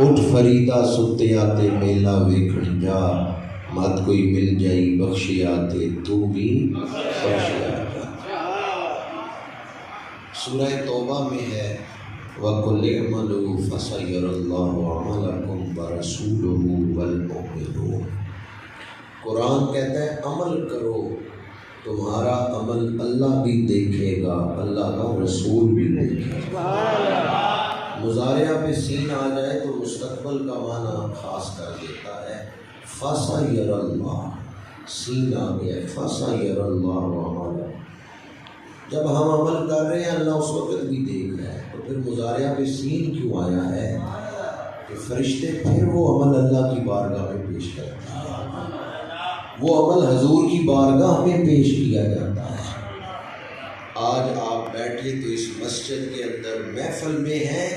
اٹھ فریدا ستیا تے میلا ویکھن جا، مت کوئی مل جائی بخشیا تے تو بھی بخشیا جا۔ سورہ توبہ میں ہے وَقُلْ اعْمَلُوا فَسَيَرَى اللَّهُ عَمَلَكُمْ وَرَسُولُهُ وَالْمُؤْمِنُونَ۔ قرآن کہتا ہے عمل کرو، تمہارا عمل اللہ بھی دیکھے گا، اللہ کا رسول بھی دیکھے گا۔ مضارعہ پہ سین آ جائے تو مستقبل کا معنی خاص کر دیتا ہے۔ فَسَيَرَى اللَّهُ، سین آ گیا فَسَيَرَى اللَّهُ عَمَلَكُمْ، جب ہم عمل کر رہے ہیں اللہ اس وقت بھی دیکھ رہا ہے، تو پھر مضارعہ پہ سین کیوں آیا ہے کہ فرشتے پھر وہ عمل اللہ کی بارگاہ میں پیش کرتے ہیں، وہ عمل حضور کی بارگاہ میں پیش کیا جاتا ہے۔ آج آپ بیٹھے تو اس مسجد کے اندر محفل میں ہیں،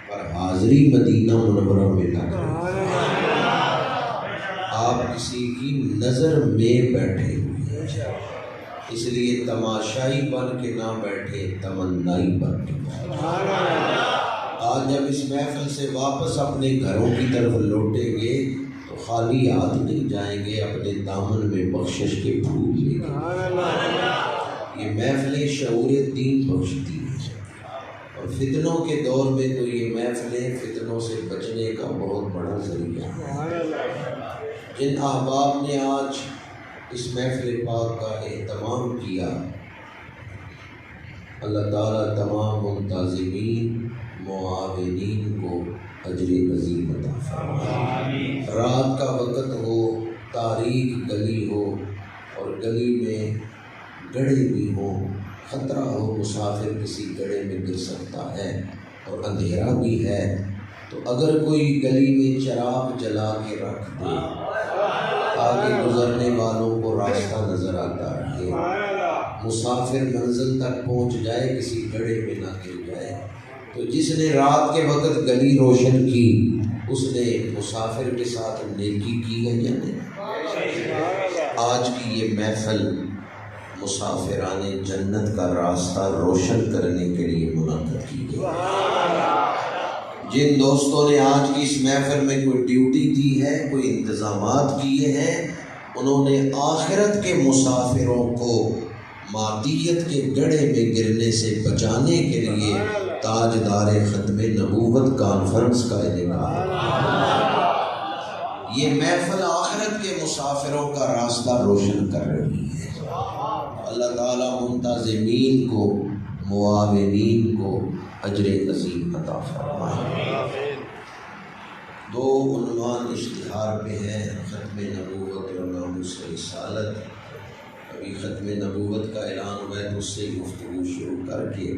پر حاضری مدینہ منورہ میں لگ رہی ہے۔ آپ کسی کی نظر میں بیٹھے ہوئے ہیں، اس لیے تماشائی بن کے نہ بیٹھے، تمنائی بن کے بیٹھے۔ آج جب اس محفل سے واپس اپنے گھروں کی طرف لوٹیں گے تو خالی ہاتھ نہیں جائیں گے، اپنے دامن میں بخشش کے پھول لے کے۔ یہ محفلیں شعور دین بخشتی ہیں، اور فتنوں کے دور میں تو یہ محفلیں فتنوں سے بچنے کا بہت بڑا ذریعہ ہے۔ جن احباب نے آج اس محفل پاک کا اہتمام کیا، اللہ تعالیٰ تمام منتظمین معاونین کو اجر عظیم عطا فرمائے۔ رات کا وقت ہو، تاریک گلی ہو، اور گلی میں گڑھے بھی ہوں، خطرہ ہو مسافر کسی گڑھے میں گر سکتا ہے، اور اندھیرا بھی ہے، تو اگر کوئی گلی میں چراغ جلا کے رکھ دے تاکہ گزرنے والوں کو راستہ نظر آتا رہے، مسافر منزل تک پہنچ جائے، کسی گڑھے میں نہ گر جائے، تو جس نے رات کے وقت گلی روشن کی اس نے مسافر کے ساتھ نیکی کی ہے یا نہیں؟ آج کی یہ محفل مسافران جنت کا راستہ روشن کرنے کے لیے منعقد کی گئی۔ جن دوستوں نے آج کی اس محفل میں کوئی ڈیوٹی دی ہے، کوئی انتظامات کیے ہیں، انہوں نے آخرت کے مسافروں کو مادیت کے گڑھے میں گرنے سے بچانے کے لیے تاجدار ختم نبوت کانفرنس کا انعقاد کیا۔ یہ محفل آخرت کے مسافروں کا راستہ روشن کر رہی ہے۔ اللہ تعالیٰ منتظمین کو، معاونین کو اجر عظیم عطا فرمائے۔ دو عنوان اشتہار پہ ہیں، ختم نبوت اور ناموس رسالت۔ ابھی ختم نبوت کا اعلان ہوا ہے تو اس سے گفتگو شروع کر کے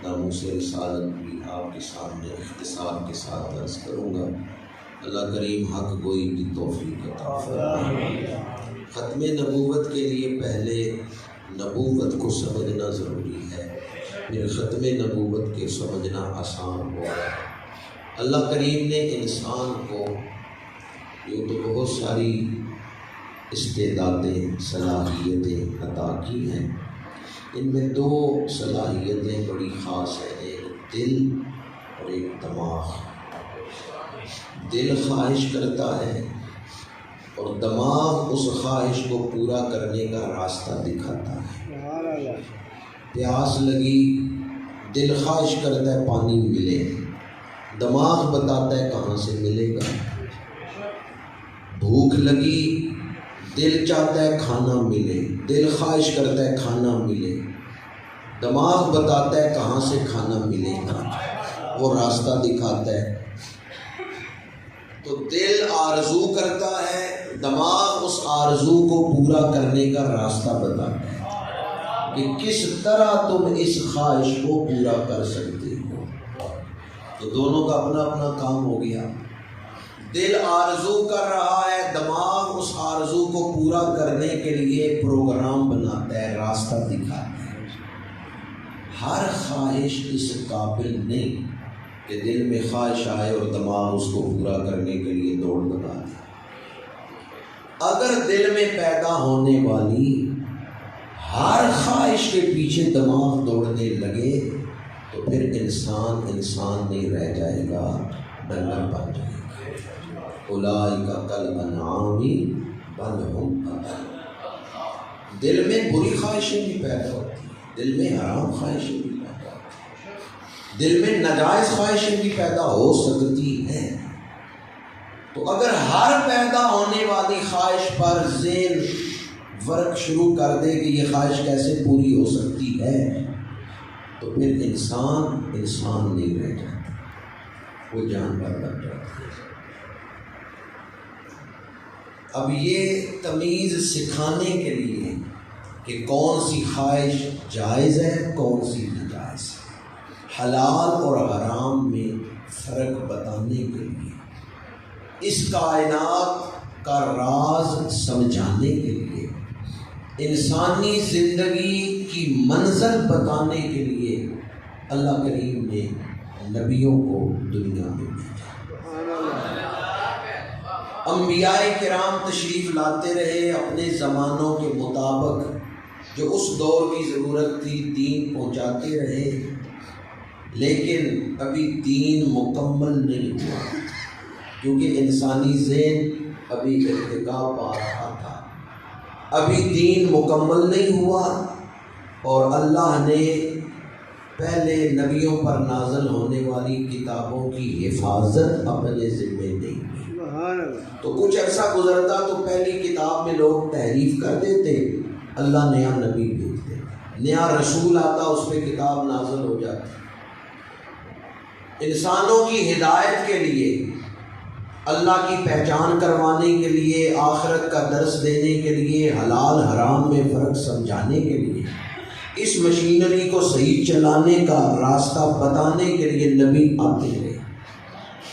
ناموس رسالت بھی آپ کے سامنے اختصار کے ساتھ عرض کروں گا۔ اللہ کریم حق گوئی کی توفیق عطا فرمائے۔ ختم نبوت کے لیے پہلے نبوت کو سمجھنا ضروری ہے، پھر ختم نبوت کے سمجھنا آسان ہوگا۔ اللہ کریم نے انسان کو جو تو بہت ساری استعدادیں، صلاحیتیں عطا کی ہیں، ان میں دو صلاحیتیں بڑی خاص ہیں، ایک دل اور ایک دماغ۔ دل خواہش کرتا ہے اور دماغ اس خواہش کو پورا کرنے کا راستہ دکھاتا ہے۔ پیاس لگی، دل خواہش کرتا ہے پانی ملے، دماغ بتاتا ہے کہاں سے ملے گا۔ بھوک لگی، دل چاہتا ہے کھانا ملے، دل خواہش کرتا ہے کھانا ملے، دماغ بتاتا ہے کہاں سے کھانا ملے گا، وہ راستہ دکھاتا ہے۔ تو دل آرزو کرتا ہے، دماغ اس آرزو کو پورا کرنے کا راستہ بتاتا ہے کہ کس طرح تم اس خواہش کو پورا کر سکتے ہو۔ تو دونوں کا اپنا اپنا کام ہو گیا۔ دل آرزو کر رہا ہے، دماغ اس آرزو کو پورا کرنے کے لیے پروگرام بناتا ہے، راستہ دکھاتا ہے۔ ہر خواہش اس قابل نہیں کہ دل میں خواہش آئے اور دماغ اس کو پورا کرنے کے لیے دوڑ لگا دے۔ اگر دل میں پیدا ہونے والی ہر خواہش کے پیچھے دماغ دوڑنے لگے تو پھر انسان نہیں رہ جائے گا، ڈنگر بن جائے گا۔ اولئک کالانعام بل ہم اضل۔ دل میں بری خواہشیں بھی پیدا ہوتی ہیں، دل میں حرام خواہشیں بھی پیدا ہوتی ہیں، دل میں ناجائز خواہشیں بھی پیدا ہو سکتی ہیں۔ تو اگر ہر پیدا ہونے والی خواہش پر ذہن ورک شروع کر دے کہ یہ خواہش کیسے پوری ہو سکتی ہے، تو پھر انسان نہیں رہ جاتا، وہ جانور بن جاتا ہے۔ اب یہ تمیز سکھانے کے لیے کہ کون سی خواہش جائز ہے، کون سی ناجائز ہے، حلال اور حرام میں فرق بتانے کے لیے، اس کائنات کا راز سمجھانے کے لیے، انسانی زندگی کی منزل بتانے کے لیے اللہ کریم نے نبیوں کو دنیا میں بھیجا۔ انبیاء کرام تشریف لاتے رہے اپنے زمانوں کے مطابق، جو اس دور کی ضرورت تھی دین پہنچاتے رہے، لیکن ابھی دین مکمل نہیں ہوا، کیونکہ انسانی ذہن ابھی ارتقا پا رہا تھا، ابھی دین مکمل نہیں ہوا، اور اللہ نے پہلے نبیوں پر نازل ہونے والی کتابوں کی حفاظت اپنے ذمے نہیں کی۔ تو کچھ عرصہ گزرتا تو پہلی کتاب میں لوگ تحریف کر دیتے، اللہ نیا نبی بھیجتے، نیا رسول آتا، اس پہ کتاب نازل ہو جاتی۔ انسانوں کی ہدایت کے لیے، اللہ کی پہچان کروانے کے لیے، آخرت کا درس دینے کے لیے، حلال حرام میں فرق سمجھانے کے لیے، اس مشینری کو صحیح چلانے کا راستہ بتانے کے لیے نبی آتے رہے،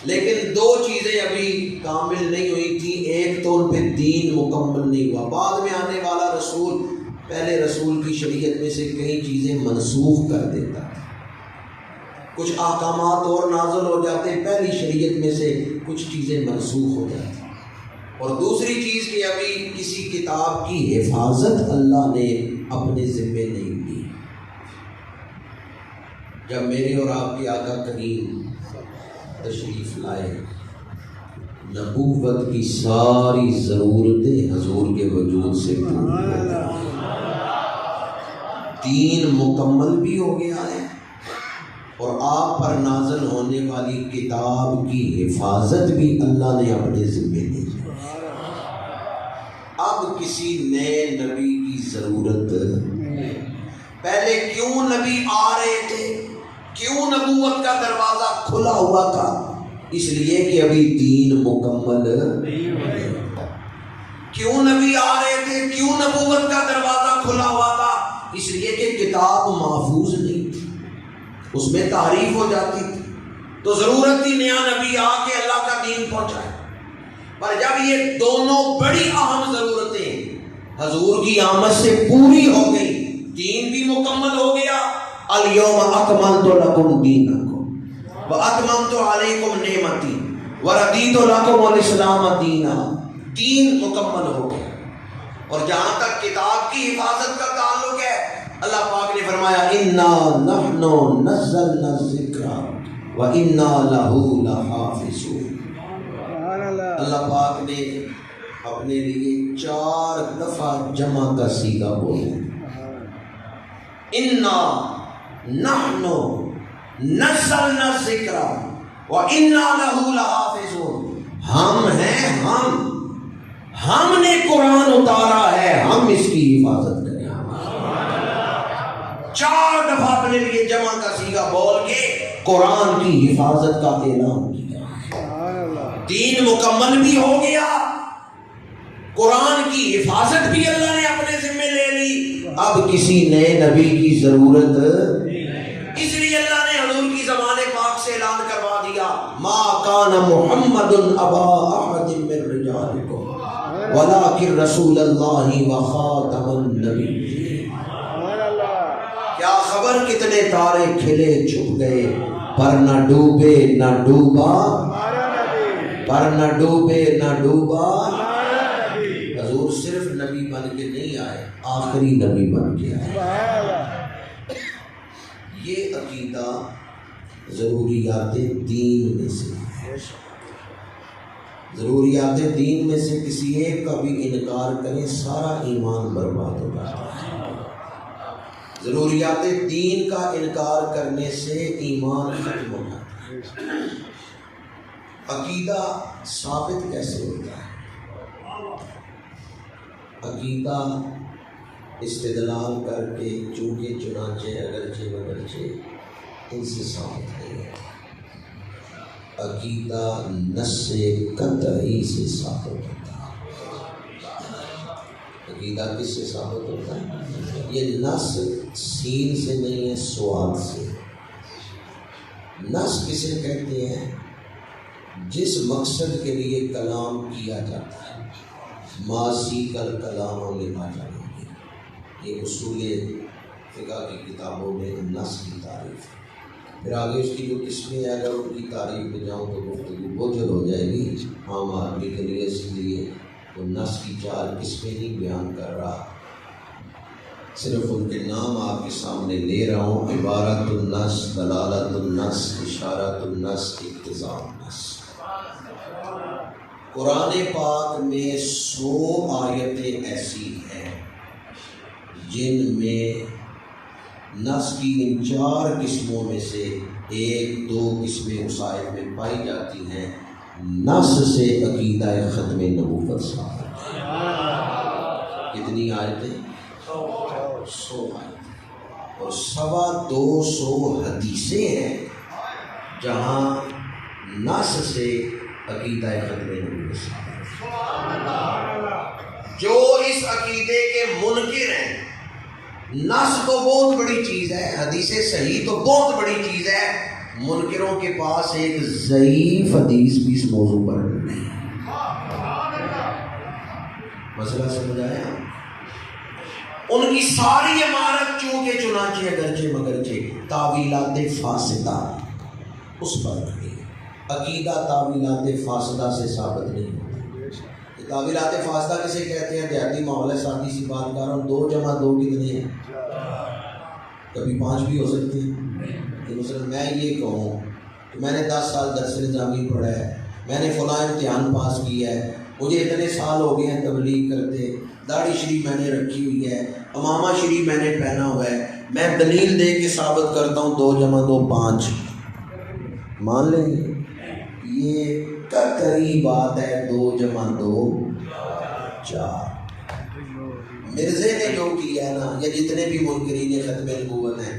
لیکن دو چیزیں ابھی کامل نہیں ہوئی تھیں۔ ایک تو ان پہ دین مکمل نہیں ہوا، بعد میں آنے والا رسول پہلے رسول کی شریعت میں سے کئی چیزیں منسوخ کر دیتا ہے، کچھ احکامات اور نازل ہو جاتے، پہلی شریعت میں سے کچھ چیزیں منسوخ ہو جاتی۔ اور دوسری چیز کہ ابھی کسی کتاب کی حفاظت اللہ نے اپنے ذمے نہیں لی۔ جب میرے اور آپ کے آقا کریم تشریف لائے، نبوت کی ساری ضرورتیں حضور کے وجود سے پوری ہو گئی، دین مکمل بھی ہو گیا ہے، اور آپ پر نازل ہونے والی کتاب کی حفاظت بھی اللہ نے اپنے ذمے لی۔ اب کسی نئے نبی کی ضرورت نہیں۔ پہلے کیوں نبی آ رہے تھے، کیوں نبوت کا دروازہ کھلا ہوا تھا؟ اس لیے کہ ابھی دین مکمل نہیں ہوا۔ کیوں نبی آ رہے تھے، کیوں نبوت کا دروازہ کھلا ہوا تھا؟ اس لیے کہ کتاب محفوظ نہیں تھی، اس میں تحریف ہو جاتی تھی، تو ضرورت تھی نیا نبی آ کے اللہ کا دین پہنچائے۔ پر جب یہ دونوں بڑی اہم ضرورتیں حضور کی آمد سے پوری ہو گئی، دین بھی مکمل ہو گیا، الیوم اکملت لکم دینکم واتممت علیکم نعمتی ورضیت لکم الاسلام دینا، دین مکمل ہو گیا۔ اور جہاں تک کتاب کی حفاظت کا تعلق ہے، اللہ پاک نے فرمایا انا نحن نزلنا الذکر وانا لہ لحافظون۔ اللہ پاک نے اپنے لیے 4 دفعہ جمع کا صیغہ بولا، انا نحن نزلنا الذکر وانا لہ لحافظون، ہم ہیں، ہم نے قرآن اتارا ہے، ہم اس کی حفاظت کریں۔ 4 دفعہ اپنے لیے جمع کا صیغہ بول کے قرآن کی حفاظت کا اعلان کیا۔ دین مکمل بھی ہو گیا، قرآن کی حفاظت بھی اللہ نے اپنے ذمے لے لی، اب کسی نئے نبی کی ضرورت نہیں۔ اس لیے اللہ نے حضور کی زبان پاک سے اعلان کروا دیا، ما کان محمد ابا احد من رجالکم ولکن رسول اللہ وخاتم النبیین۔ کیا خبر کتنے تارے کھلے چھپ گئے، پر نہ ڈوبے نہ ڈوبا، پر نہ ڈوبے نہ ڈوبا۔ حضور صرف نبی بن کے نہیں آئے، آخری نبی بن کے آئے۔ یہ عقیدہ ضروریات دین میں سے، ضروریات دین میں سے کسی ایک کا بھی انکار کریں سارا ایمان برباد ہو جاتا ہے۔ ضروریات دین کا انکار کرنے سے ایمان ختم ہو جاتا ہے۔ عقیدہ ثابت کیسے ہوتا ہے؟ عقیدہ استدلال کر کے چونکہ چنانچہ اگرچہ مگرچہ ان سے ثابت نہیں ہے۔ عقیدہ نص قطعی سے ثابت ہوتا ہے۔ عقیدہ کس سے ثابت ہوتا ہے؟ یہ نص سین سے نہیں ہے، سوال سے۔ نص کسے کہتے ہیں؟ جس مقصد کے لیے کلام کیا جاتا ہے۔ ما سیق الکلام لما جانیں گے، یہ اصول فقہ کی کتابوں میں نص کی تعریف ہے۔ پھر آگے اس کی جو قسمیں ہیں اگر ان کی تعریف میں جاؤں تو گفتگو بوجھل ہو جائے گی عام آدمی کے لیے، اس لیے وہ نص کی 4 قسمیں ہی بیان کر رہا، صرف ان کے نام آپ کے سامنے لے رہا ہوں۔ عبارت النص، دلالت النص، اشارت النص، اقتضاء النص۔ قرآن پاک میں 100 آیتیں ایسی ہیں جن میں نص کی ان 4 قسموں میں سے 1-2 قسمیں اس آیت میں پائی جاتی ہیں۔ نص سے عقیدہ ختم نبوت ثابت ہے۔ کتنی آیتیں؟ 100 آیتیں، اور 250 حدیثیں ہیں جہاں نص سے عقیدہ ختم نبوت ثابت ہے۔ جو اس عقیدے کے منکر ہیں، نص تو بہت بڑی چیز ہے، حدیث صحیح تو بہت بڑی چیز ہے، منکروں کے پاس ایک ضعیف حدیث بھی اس موضوع پر نہیں۔ مسئلہ سمجھ آیا؟ ان کی ساری عمارت چونکہ چنانچہ اگرچہ مگرچہ تعویلات فاسدہ اس پر کھڑی ہے۔ عقیدہ تعویلات فاسدہ سے ثابت نہیں ہوتا۔ تعویلات فاسدہ کسے کہتے ہیں؟ دیہاتی ماحول ہے، سادی سی بات کر رہا ہوں، 2 + 2 کتنے ہیں؟ کبھی 5 بھی ہو سکتے ہیں۔ کہ مثلا میں یہ کہوں کہ میں نے 10 سال درس نظامی پڑھا ہے، میں نے فلاں امتحان پاس کیا ہے، مجھے اتنے سال ہو گئے ہیں تبلیغ کرتے، داڑھی شریف میں نے رکھی ہوئی ہے، امامہ شریف میں نے پہنا ہوا ہے، میں دلیل دے کے ثابت کرتا ہوں 2 + 2 5، مان لیں گے؟ یہ قطعی بات ہے، 2 + 2 4۔ مرزے نے جو کیا ہے نا، یا جتنے بھی منکرین ختم نبوت ہیں،